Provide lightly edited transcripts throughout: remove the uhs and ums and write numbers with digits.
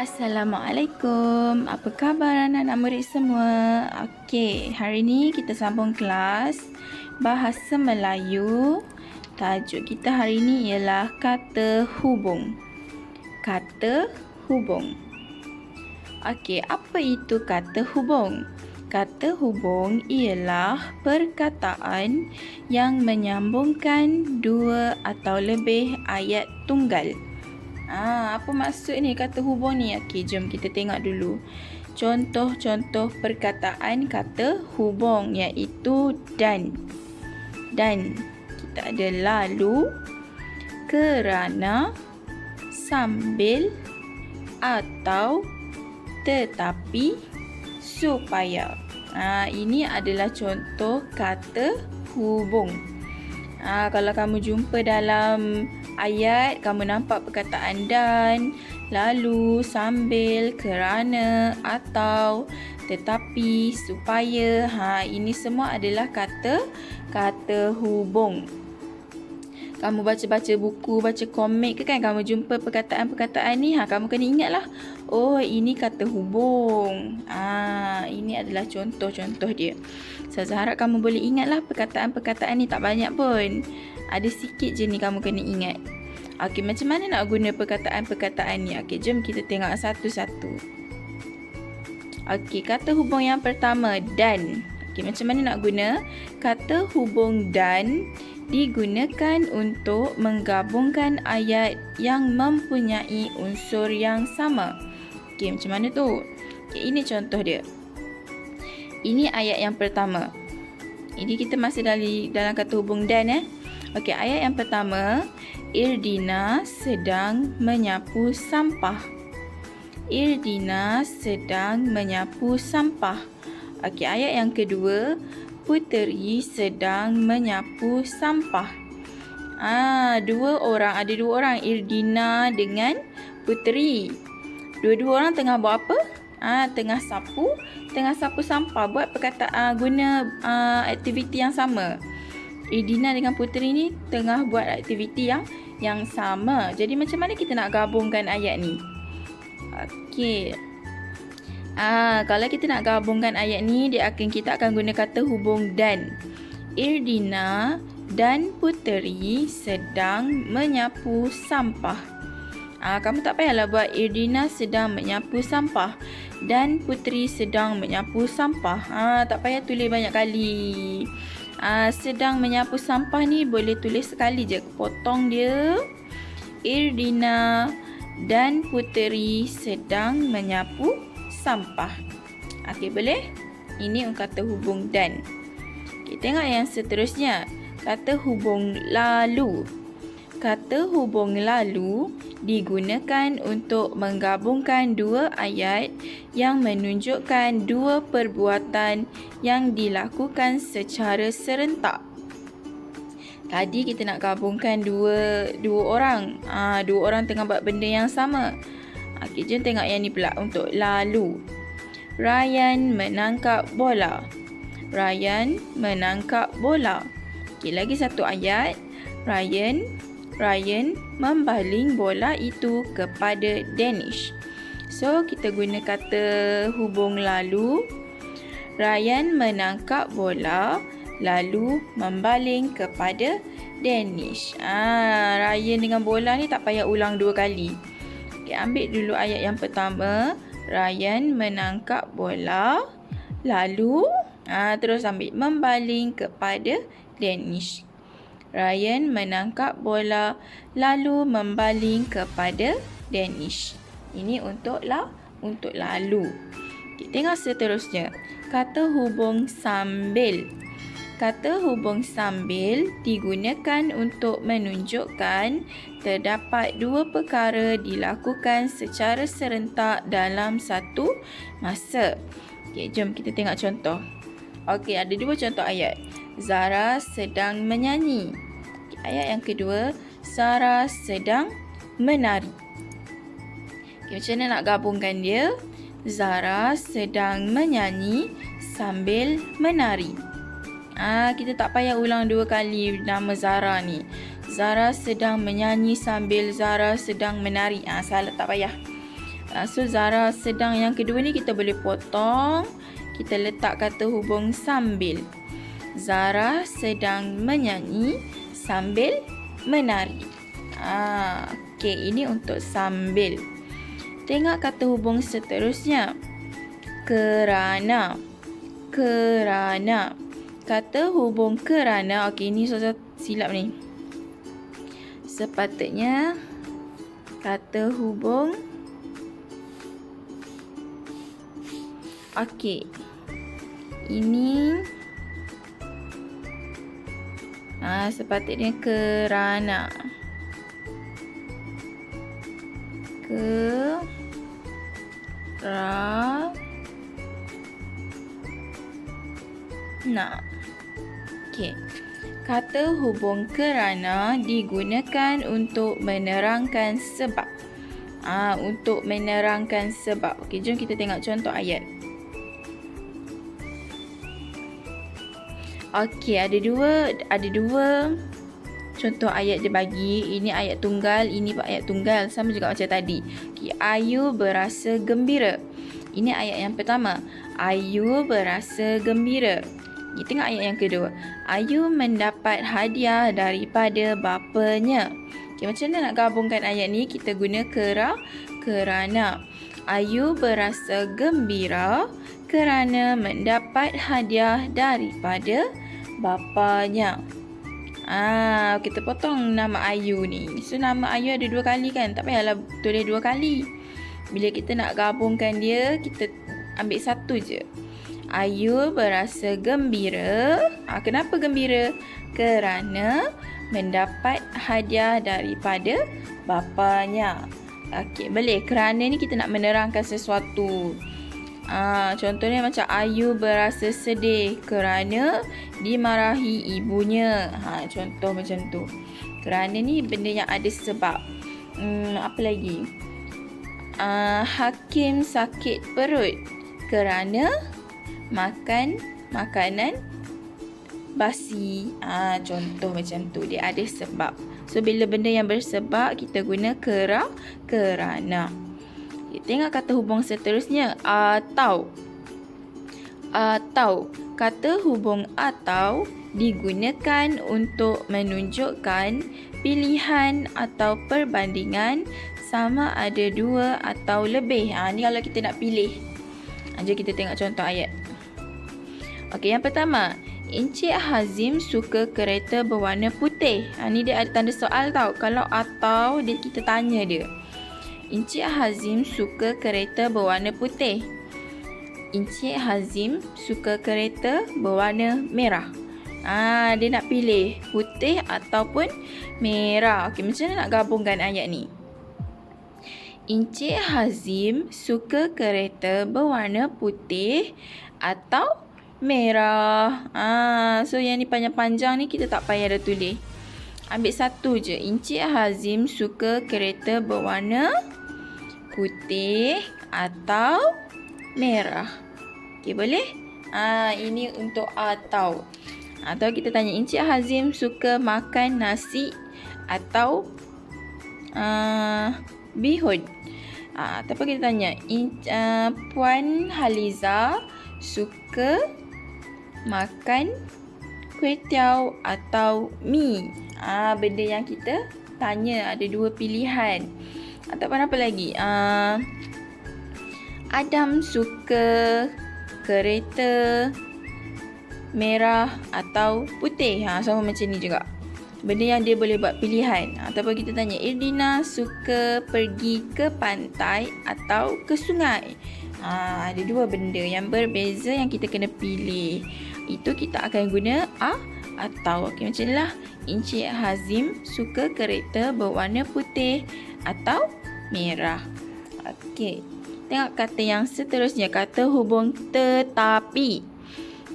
Assalamualaikum. Apa khabar anak-anak murid semua? Okey, hari ni kita sambung kelas Bahasa Melayu. Tajuk kita hari ni ialah kata hubung. Kata hubung. Okey, apa itu kata hubung? Kata hubung ialah perkataan yang menyambungkan dua atau lebih ayat tunggal. Apa maksud ni kata hubung ni? Okey, jom kita tengok dulu. Contoh-contoh perkataan kata hubung iaitu dan. Dan. Kita ada lalu, kerana, sambil, atau, tetapi, supaya. Ini adalah contoh kata hubung. Kalau kamu jumpa dalam ayat, kamu nampak perkataan dan, lalu, sambil, kerana, atau, tetapi, supaya. Ini semua adalah kata hubung. Kamu baca-baca buku, baca komik ke kan, kamu jumpa perkataan-perkataan ni, kamu kena ingatlah. Oh, ini kata hubung. Ini adalah contoh-contoh dia. Saya harap kamu boleh ingatlah perkataan-perkataan ni, tak banyak pun. Ada sikit je ni kamu kena ingat. Okey, macam mana nak guna perkataan-perkataan ni? Okey, jom kita tengok satu-satu. Okey, kata hubung yang pertama, dan. Okey, macam mana nak guna? Kata hubung dan digunakan untuk menggabungkan ayat yang mempunyai unsur yang sama. Okey, macam mana tu? Okey, ini contoh dia. Ini ayat yang pertama. Ini kita masih dalam kata hubung dan. Okey, ayat yang pertama, Irdina sedang menyapu sampah. Irdina sedang menyapu sampah. Okey, ayat yang kedua, Puteri sedang menyapu sampah. Ada dua orang, Irdina dengan Puteri. Dua-dua orang tengah buat apa? Tengah sapu sampah. Buat perkataan guna aktiviti yang sama. Irdina dengan Puteri ni tengah buat aktiviti yang sama. Jadi macam mana kita nak gabungkan ayat ni? Okey. Kalau kita nak gabungkan ayat ni, kita akan guna kata hubung dan. Irdina dan Puteri sedang menyapu sampah. Kamu tak payahlah buat Irdina sedang menyapu sampah dan Puteri sedang menyapu sampah. Tak payah tulis banyak kali. Sedang menyapu sampah ni boleh tulis sekali je. Potong dia. Irdina dan Puteri sedang menyapu sampah. Okey, boleh? Ini kata hubung dan. Kita tengok yang seterusnya. Kata hubung lalu. Kata hubung lalu digunakan untuk menggabungkan dua ayat yang menunjukkan dua perbuatan yang dilakukan secara serentak. Tadi kita nak gabungkan dua orang. Dua orang tengah buat benda yang sama. Okey, jom tengok yang ni pula untuk lalu. Ryan menangkap bola. Ryan menangkap bola. Okey, lagi satu ayat. Ryan membaling bola itu kepada Danish. So, kita guna kata hubung lalu. Ryan menangkap bola lalu membaling kepada Danish. Ryan dengan bola ni tak payah ulang dua kali. Okay, ambil dulu ayat yang pertama. Ryan menangkap bola lalu terus ambil membaling kepada Danish. Ryan menangkap bola lalu membaling kepada Danish. Ini untuk lalu. Okay, tengok seterusnya. Kata hubung sambil. Kata hubung sambil digunakan untuk menunjukkan terdapat dua perkara dilakukan secara serentak dalam satu masa. Okey, jom kita tengok contoh. Okey, ada dua contoh ayat. Zara sedang menyanyi. Okay, ayat yang kedua, Zara sedang menari. Okay, macam mana nak gabungkan dia? Zara sedang menyanyi sambil menari. Kita tak payah ulang dua kali nama Zara ni. Zara sedang menyanyi sambil Zara sedang menari. Salah, tak payah. So Zara sedang yang kedua ni kita boleh potong. Kita letak kata hubung sambil. Zara sedang menyanyi sambil menari. Okey, ini untuk sambil. Tengok kata hubung seterusnya. Kerana. Kerana. Kata hubung kerana. Okey, ini susah silap ni. Sepatutnya kata hubung. Okey. Ini sepatutnya kerana. Kerana. Okey. Kata hubung kerana digunakan untuk menerangkan sebab. Untuk menerangkan sebab. Okey, jom kita tengok contoh ayat. Okey, ada dua contoh ayat dia bagi. Ini ayat tunggal, ini ayat tunggal. Sama juga macam tadi. Okay, Ayu berasa gembira. Ini ayat yang pertama. Ayu berasa gembira. Kita tengok ayat yang kedua. Ayu mendapat hadiah daripada bapanya. Okay, macam mana nak gabungkan ayat ni? Kita guna kerana. Ayu berasa gembira kerana mendapat hadiah daripada bapanya. Kita potong nama Ayu ni. So nama Ayu ada 2 kali kan? Tak payahlah tulis 2 kali. Bila kita nak gabungkan dia, kita ambil satu je. Ayu berasa gembira. Kenapa gembira? Kerana mendapat hadiah daripada bapanya. Okey, boleh. Kerana ni kita nak menerangkan sesuatu. Contohnya macam Ayu berasa sedih kerana dimarahi ibunya. Contoh macam tu. Kerana ni benda yang ada sebab. Apa lagi? Hakim sakit perut kerana makan makanan basi. Contoh macam tu. Dia ada sebab. So bila benda yang bersebab, kita guna kerana. Tengok kata hubung seterusnya. Atau. Atau. Kata hubung atau digunakan untuk menunjukkan pilihan atau perbandingan sama ada 2 atau lebih. Ni kalau kita nak pilih. Jom kita tengok contoh ayat. Okey, yang pertama. Encik Hazim suka kereta berwarna putih. Ni dia ada tanda soal tau. Kalau atau, kita tanya dia. Encik Hazim suka kereta berwarna putih. Encik Hazim suka kereta berwarna merah. Dia nak pilih putih ataupun merah. Okey, macam mana nak gabungkan ayat ni? Encik Hazim suka kereta berwarna putih atau merah. So yang ni panjang-panjang ni kita tak payah dah tulis. Ambil satu je. Encik Hazim suka kereta berwarna putih atau merah. Okey, boleh? Ini untuk atau. Atau kita tanya Encik Hazim suka makan nasi atau bihun. Ataupun kita tanya Puan Haliza suka makan kuih-tiaw atau mi. Benda yang kita tanya ada 2 pilihan. Ataupun apa lagi? Adam suka kereta merah atau putih. Sama macam ni juga. Benda yang dia boleh buat pilihan. Ataupun kita tanya Irdina suka pergi ke pantai atau ke sungai. Ada 2 benda yang berbeza yang kita kena pilih. Itu kita akan guna atau. Okey, macam inilah. Encik Hazim suka kereta berwarna putih atau merah. Okey. Tengok kata yang seterusnya. Kata hubung tetapi.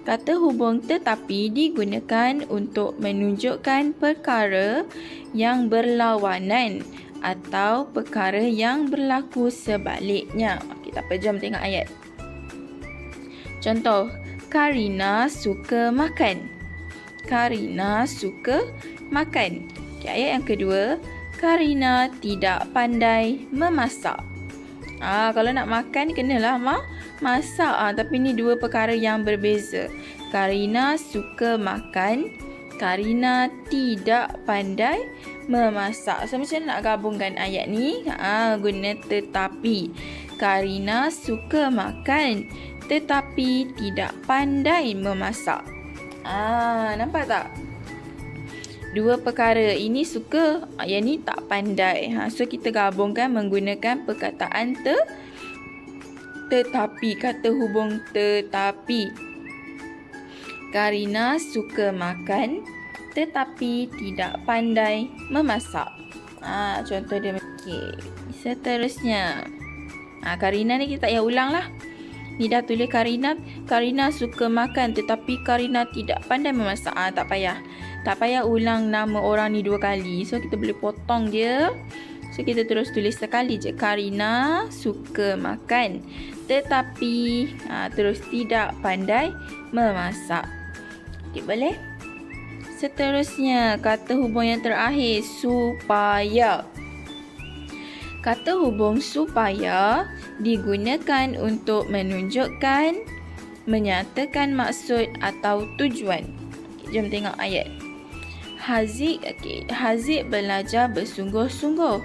Kata hubung tetapi digunakan untuk menunjukkan perkara yang berlawanan atau perkara yang berlaku sebaliknya. Kita jom tengok ayat. Contoh, Karina suka makan. Karina suka makan. Ayat yang kedua, Karina tidak pandai memasak. Kalau nak makan kenalah masak. Tapi ni dua perkara yang berbeza. Karina suka makan, Karina tidak pandai memasak. So macam mana nak gabungkan ayat ni? Guna tetapi. Karina suka makan tetapi tidak pandai memasak. Nampak tak? Dua perkara. Ini suka, yang ni tak pandai. So kita gabungkan menggunakan perkataan tetapi. Kata hubung tetapi. Karina suka makan tetapi tidak pandai memasak. Contoh dia. Okay. Seterusnya. Karina ni kita tak payah ulang lah. Ni dah tulis Karina suka makan tetapi Karina tidak pandai memasak. Tak payah. Tak payah ulang nama orang ni 2 kali. So kita boleh potong dia. So kita terus tulis sekali je. Karina suka makan tetapi terus tidak pandai memasak. Okay, boleh? Seterusnya, kata hubung yang terakhir, supaya. Kata hubung supaya digunakan untuk menunjukkan, menyatakan maksud atau tujuan. Jom tengok ayat. Haziq belajar bersungguh-sungguh.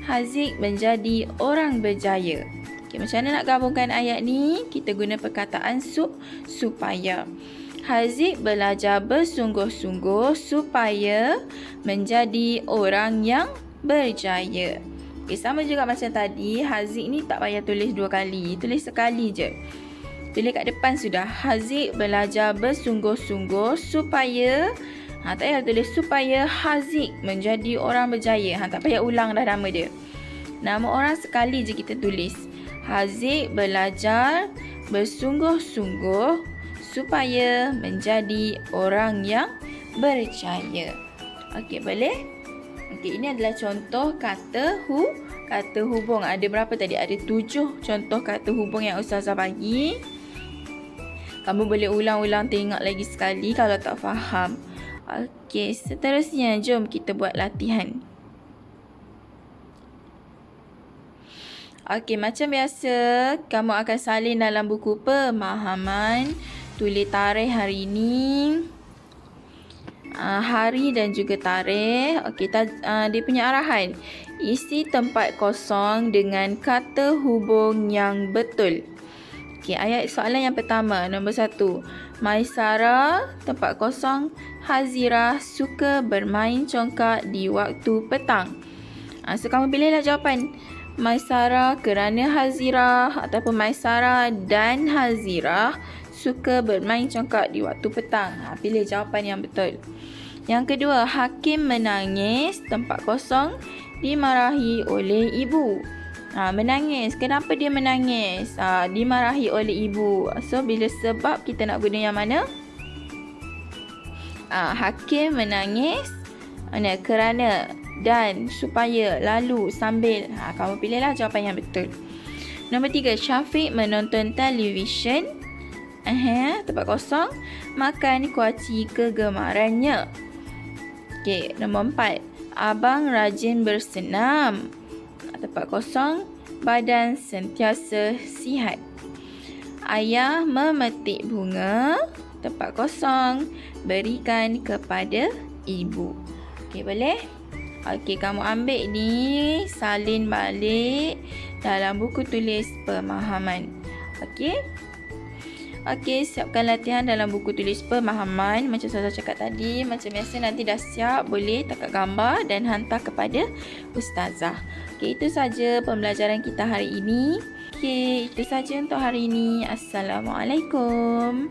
Haziq menjadi orang berjaya. Macam mana nak gabungkan ayat ni? Kita guna perkataan supaya. Haziq belajar bersungguh-sungguh supaya menjadi orang yang berjaya. Sama juga macam tadi, Haziq ni tak payah tulis 2 kali. Tulis sekali je. Tulis kat depan sudah. Haziq belajar bersungguh-sungguh supaya, tak payah tulis supaya Haziq menjadi orang berjaya. Tak payah ulang dah nama dia. Nama orang sekali je kita tulis. Haziq belajar bersungguh-sungguh supaya menjadi orang yang berjaya. Okey, boleh? Okey, ini adalah contoh kata hubung. Ada berapa tadi? Ada 7 contoh kata hubung yang Ustazah bagi. Kamu boleh ulang-ulang tengok lagi sekali kalau tak faham. Okey, seterusnya jom kita buat latihan. Okey, macam biasa kamu akan salin dalam buku pemahaman. Tulis tarikh hari ini. Hari dan juga tarikh. Okey, dia punya arahan. Isi tempat kosong dengan kata hubung yang betul. Okey, ayat soalan yang pertama, nombor 1. Maisara, tempat kosong, Hazirah suka bermain congkak di waktu petang. So kamu pilihlah jawapan. Maisara kerana Hazirah ataupun Maisara dan Hazirah suka bermain congkak di waktu petang. Pilih jawapan yang betul. Yang kedua, Hakim menangis, tempat kosong, dimarahi oleh ibu. Menangis. Kenapa dia menangis? Dimarahi oleh ibu. So, bila sebab kita nak guna yang mana? Hakim menangis kerana, dan, supaya, lalu, sambil. Kamu pilihlah jawapan yang betul. Nombor 3, Syafiq menonton televisyen. Tempat kosong, makan kuaci kegemarannya. Okey, nombor 4. Abang rajin bersenam. Tempat kosong, badan sentiasa sihat. Ayah memetik bunga. Tempat kosong, berikan kepada ibu. Okey, boleh? Okey, kamu ambil ni, salin balik dalam buku tulis pemahaman. Okey? Okey, siapkan latihan dalam buku tulis pemahaman. Macam saya cakap tadi, macam biasa nanti dah siap, boleh takat gambar dan hantar kepada Ustazah. Okey, itu saja pembelajaran kita hari ini. Okey, itu saja untuk hari ini. Assalamualaikum.